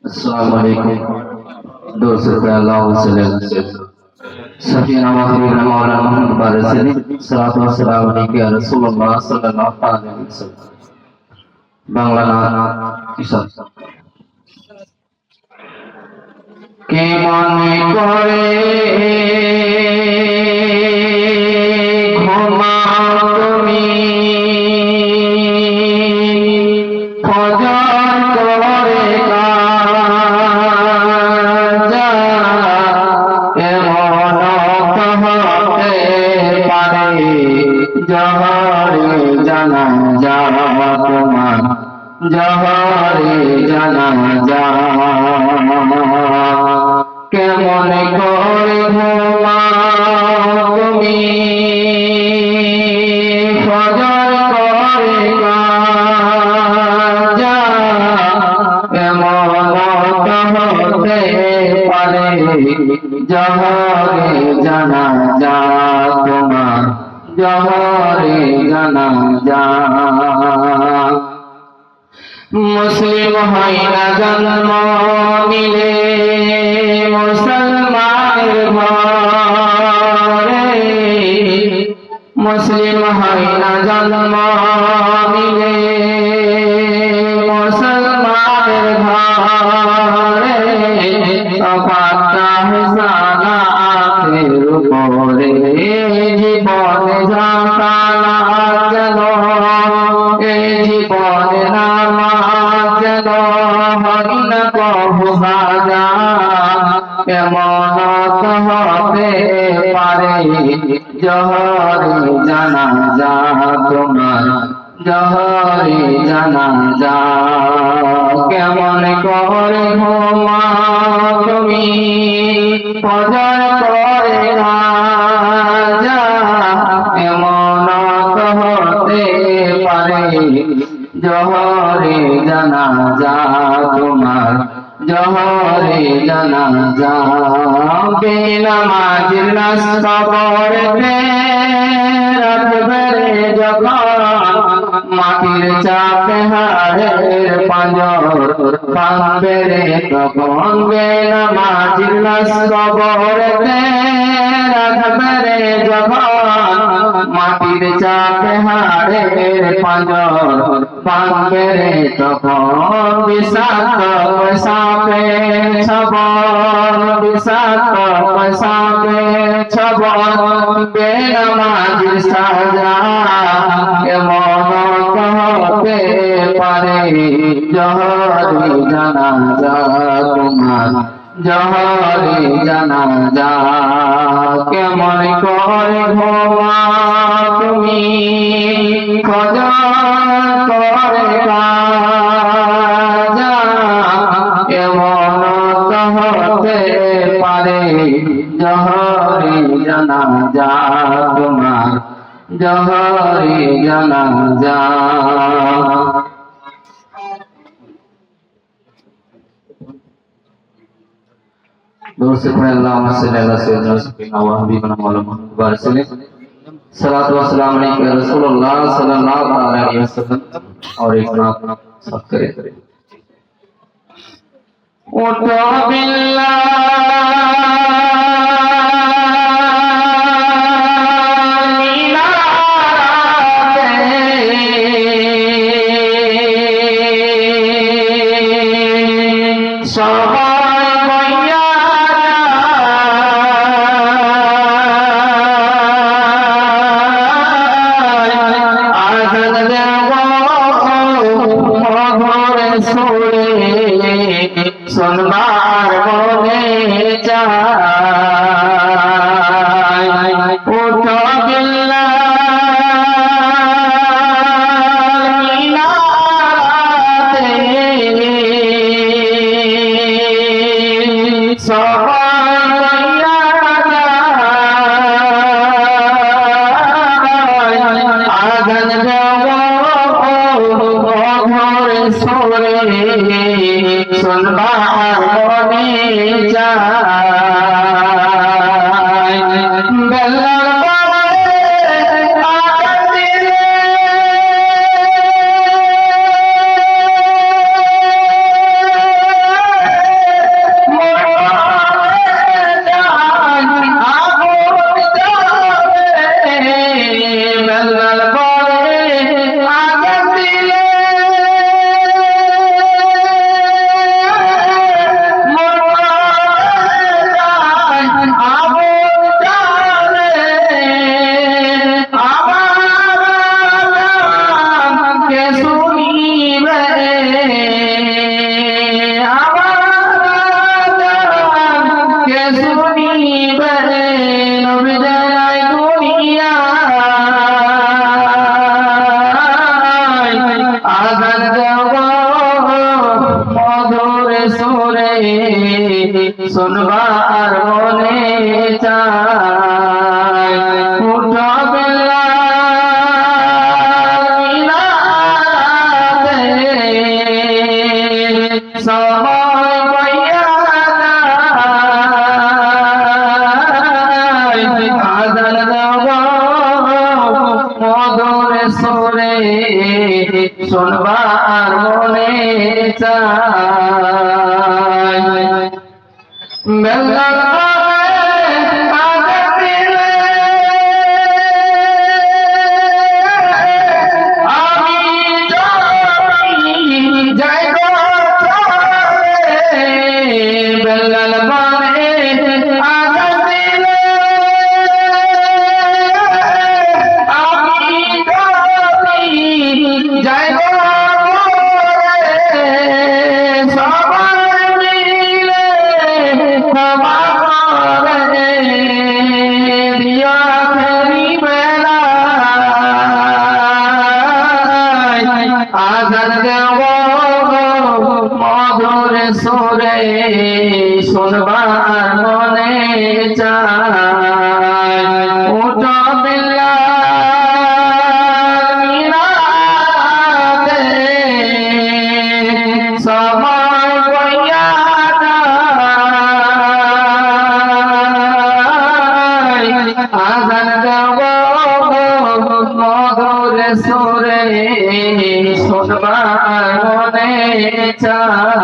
अस्सलामु अलैकुम दोस्तों अल्लाह वसल्लम सफीना महबूब मौलाना मोहम्मद बारसिनी सलातु व सलाम अलैहि या रसूलुल्लाह सल्लल्लाहु अलैहि वसल्लम बांग्ला नाम किसान के मने करे घुमाओ তুমি ফজর করে কাজা এমন হতে পারে জহরে জানাজা তোমার জহরে জানাজা কেমন করে ঘুমাও তুমি ফজর করে কাজা এমন হতে পারে জহরে জানাজা তোমার জহরে জানাজা মুসলিম হয় না জন্ম নিলে মুসলমানের ঘরে মুসলিম হয় না জন্ম নিলে মুসলমানের ঘরে পাতা সালাতের উপরে জীবন জাকানা যেন এই জীবন নামাজ যেন হয় না কবু হাজা এমন হতে পারে জহরে জানাজা তোমার জহরে জানাজা কেমন করে ঘুমাও তুমি ফজর করে কাজা এমন হতে পারে জহরে জানাজা তোমার জহরে জানাজা বেনামাজির লাশ কবরেতে রাখবে যখন মাটির চাপে হাড়ের পাঁজর কাঁদবে রে তখন বেনামাজির লাশ কবরেতে রাখবে রে যখন মাটির চাপে হাড়ের পাঁজর কাঁদবে রে তখন বিষাক্ত সাপে ছবল বিষাক্ত সাপে ছবল বেনামাজির সাজা এমন হতে পারে জহরে জানাজা তোমার জহরে জানাজা কেমন করে ঘুমাও তুমি ফজর করে কাজা এমন হতে পারে জহরে জানাজা তোমার জহরে জানাজা दोस्त अल्लाहुम्मा सल्ली अला सय्यिदिना सफीना व हबीबना मौलाना बारसिनी सलातु व सलाम अलैहि या रसूलुल्लाह सल्लल्लाहु अलैहि वसल्लम और एक नाम सब करे उठो बिल्लाह सुनबार बोले जाए उठो बिल्ला मीनाते सोहैया आगन देवो घोरे सोरे सुनबार बोले जाए बेल्ला মধুর সুরে শুনবার মনে চায় উঠো মিলাদে সময় পাইয়া আজান দেব মধুর সুরে শুনবার মনে চায় বেলাল আজান দেব মধুর সুরে শুনবার মনে চায় উঠো বিল্লাল মিলাদে সময় পাইয়া আজান দেব মধুর সুরে শুনবার মনে চায়।